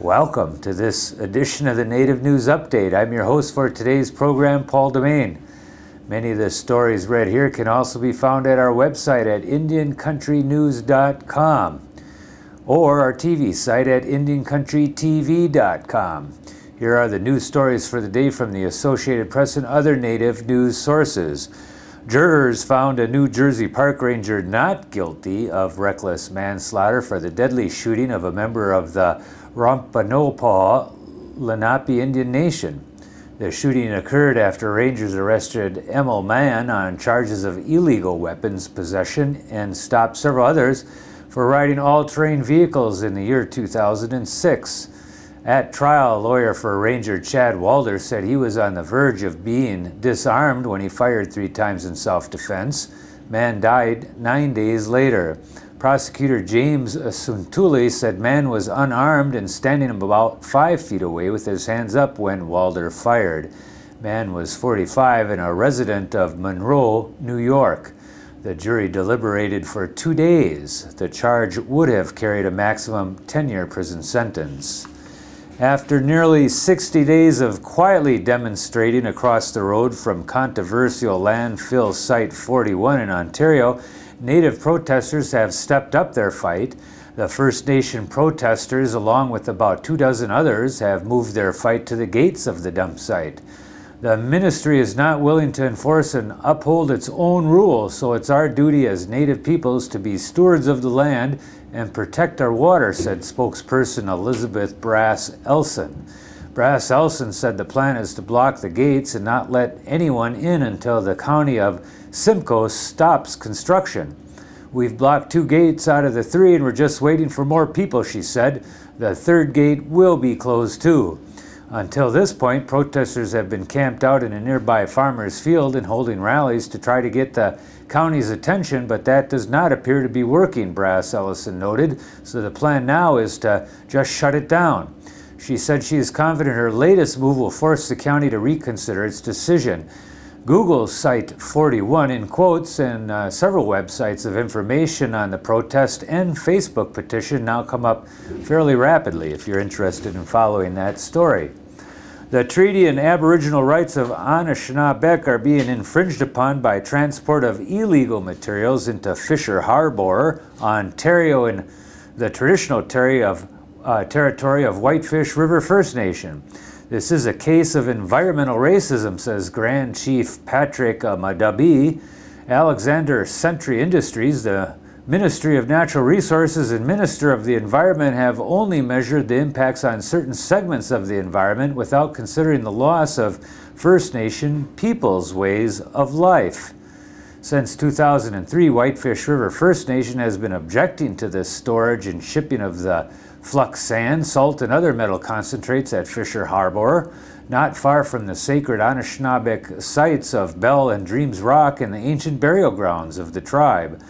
Welcome to this edition of the Native News Update. I'm your host for today's program, Paul Demain. Many of the stories read here can also be found at our website at IndianCountryNews.com or our TV site at IndianCountryTV.com. Here are the news stories for the day from the Associated Press and other Native news sources. Jurors found a New Jersey park ranger not guilty of reckless manslaughter for the deadly shooting of a member of the Wampanoag Lenape Indian Nation. The shooting occurred after rangers arrested Emil Mann on charges of illegal weapons possession and stopped several others for riding all-terrain vehicles in the year 2006. At trial, a lawyer for Ranger Chad Walder said he was on the verge of being disarmed when he fired 3 times in self-defense. Mann died 9 days later. Prosecutor James Suntuli said Mann was unarmed and standing about 5 feet away with his hands up when Walder fired. Mann was 45 and a resident of Monroe, New York. The jury deliberated for 2 days. The charge would have carried a maximum 10-year prison sentence. After nearly 60 days of quietly demonstrating across the road from controversial landfill Site 41 in Ontario, Native protesters have stepped up their fight. The First Nation protesters, along with about 24 others, have moved their fight to the gates of the dump site. The ministry is not willing to enforce and uphold its own rules, so it's our duty as Native peoples to be stewards of the land and protect our water, said spokesperson Elizabeth Brass-Elson. Brass-Elson said the plan is to block the gates and not let anyone in until the county of Simcoe stops construction. We've blocked 2 gates out of the 3 and we're just waiting for more people, she said. The 3rd gate will be closed too. Until this point, protesters have been camped out in a nearby farmer's field and holding rallies to try to get the county's attention, but that does not appear to be working, Brass-Ellison noted, so the plan now is to just shut it down. She said she is confident her latest move will force the county to reconsider its decision. Google's Site 41 in quotes and several websites of information on the protest and Facebook petition now come up fairly rapidly if you're interested in following that story. The treaty and Aboriginal rights of Anishinaabe are being infringed upon by transport of illegal materials into Fisher Harbour, Ontario, in the traditional territory of Whitefish River First Nation. This is a case of environmental racism, says Grand Chief Patrick Madabi. Alexander Sentry Industries, the Ministry of Natural Resources and Minister of the Environment have only measured the impacts on certain segments of the environment without considering the loss of First Nation peoples' ways of life. Since 2003, Whitefish River First Nation has been objecting to the storage and shipping of the flux sand, salt, and other metal concentrates at Fisher Harbour, not far from the sacred Anishinaabe sites of Bell and Dreams Rock and the ancient burial grounds of the tribe.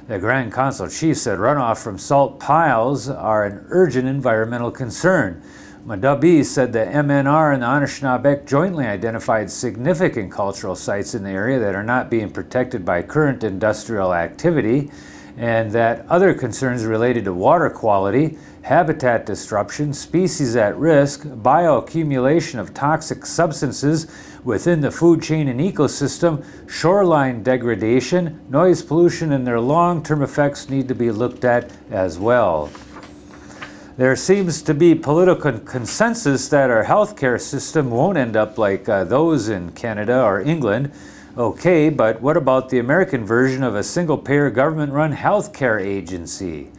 The Grand Council chief said runoff from salt piles are an urgent environmental concern. Madabi said the MNR and the Anishinaabe jointly identified significant cultural sites in the area that are not being protected by current industrial activity, and that other concerns related to water quality, habitat disruption, species at risk, bioaccumulation of toxic substances within the food chain and ecosystem, shoreline degradation, noise pollution, and their long-term effects need to be looked at as well. There seems to be political consensus that our healthcare system won't end up like those in Canada or England. Okay, but what about the American version of a single-payer government-run healthcare agency?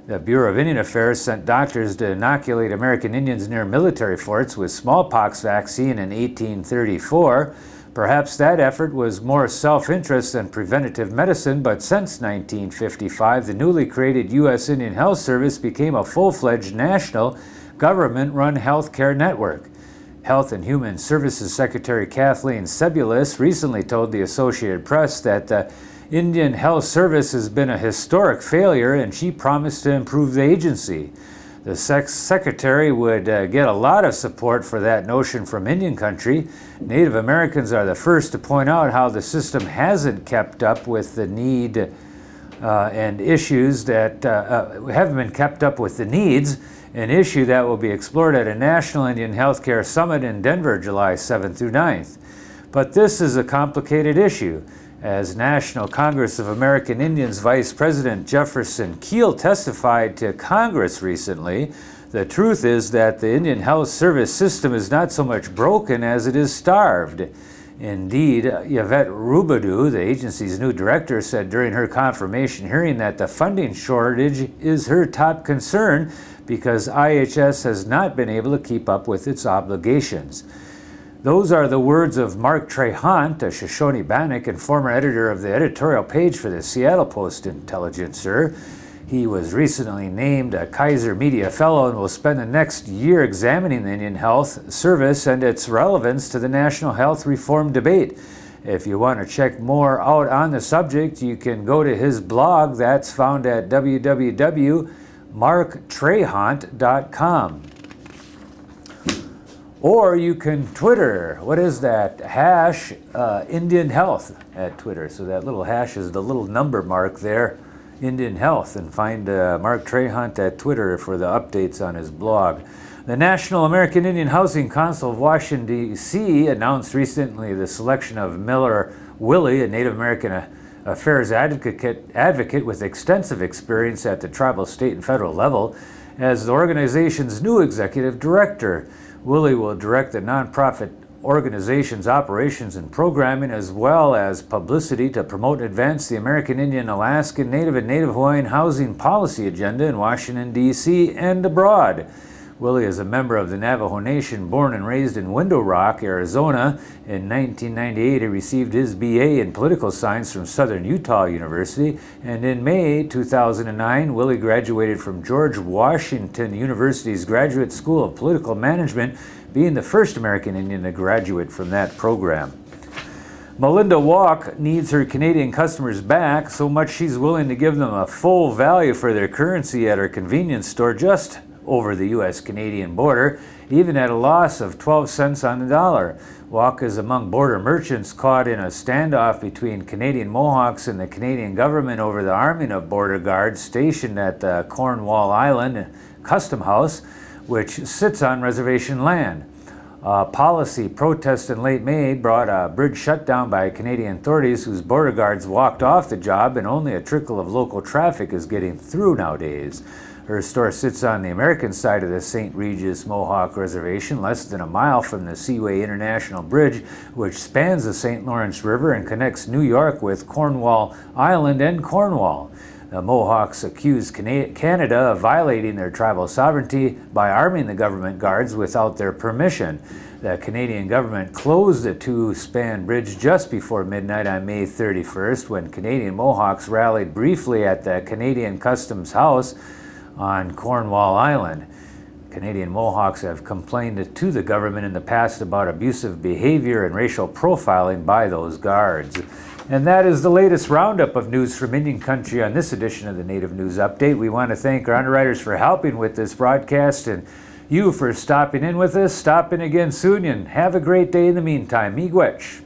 The Bureau of Indian Affairs sent doctors to inoculate American Indians near military forts with smallpox vaccine in 1834. Perhaps that effort was more self-interest than preventative medicine, but since 1955, the newly created U.S. Indian Health Service became a full-fledged national government-run healthcare network. Health and Human Services Secretary Kathleen Sebulus recently told the Associated Press that the Indian Health Service has been a historic failure, and she promised to improve the agency. The Secretary would get a lot of support for that notion from Indian country. Native Americans are the first to point out how the system hasn't kept up with the need and issues that haven't been kept up with the needs, an issue that will be explored at a National Indian Healthcare Summit in Denver, July 7th through 9th. But this is a complicated issue. As National Congress of American Indians Vice President Jefferson Keel testified to Congress recently, the truth is that the Indian Health Service system is not so much broken as it is starved. Indeed, Yvette Robidoux, the agency's new director, said during her confirmation hearing that the funding shortage is her top concern because IHS has not been able to keep up with its obligations. Those are the words of Mark Trahant, a Shoshone Bannock and former editor of the editorial page for the Seattle Post-Intelligencer. He was recently named a Kaiser Media Fellow and will spend the next year examining the Indian Health Service and its relevance to the national health reform debate. If you want to check more out on the subject, you can go to his blog that's found at www.marktrahant.com. Or you can Twitter. What is that? Hash Indian Health at Twitter. So that little hash is the little number mark there, Indian Health. And find Mark Trahant at Twitter for the updates on his blog. The National American Indian Housing Council of Washington, D.C. announced recently the selection of Miller Willie, a Native American Affairs advocate with extensive experience at the tribal, state, and federal level, as the organization's new executive director. Willie will direct the nonprofit organization's operations and programming, as well as publicity to promote and advance the American Indian, Alaskan Native, and Native Hawaiian housing policy agenda in Washington, D.C. and abroad. Willie is a member of the Navajo Nation, born and raised in Window Rock, Arizona. In 1998, he received his BA in political science from Southern Utah University, and in May 2009, Willie graduated from George Washington University's Graduate School of Political Management, being the first American Indian to graduate from that program. Melinda Walk needs her Canadian customers back, so much she's willing to give them a full value for their currency at her convenience store just over the U.S.-Canadian border, even at a loss of 12 cents on the dollar. Walk is among border merchants caught in a standoff between Canadian Mohawks and the Canadian government over the arming of border guards stationed at the Cornwall Island Custom House, which sits on reservation land. A policy protest in late May brought a bridge shutdown by Canadian authorities whose border guards walked off the job, and only a trickle of local traffic is getting through nowadays. Her store sits on the American side of the St. Regis Mohawk Reservation, less than a mile from the Seaway International Bridge, which spans the St. Lawrence River and connects New York with Cornwall Island and Cornwall. The Mohawks accused Canada of violating their tribal sovereignty by arming the government guards without their permission. The Canadian government closed the two-span bridge just before midnight on May 31st, when Canadian Mohawks rallied briefly at the Canadian Customs House on Cornwall Island. Canadian Mohawks have complained to the government in the past about abusive behavior and racial profiling by those guards. And that is the latest roundup of news from Indian Country on this edition of the Native News Update. We want to thank our underwriters for helping with this broadcast, and you for stopping in with us. Stop in again soon, and have a great day in the meantime. Miigwech.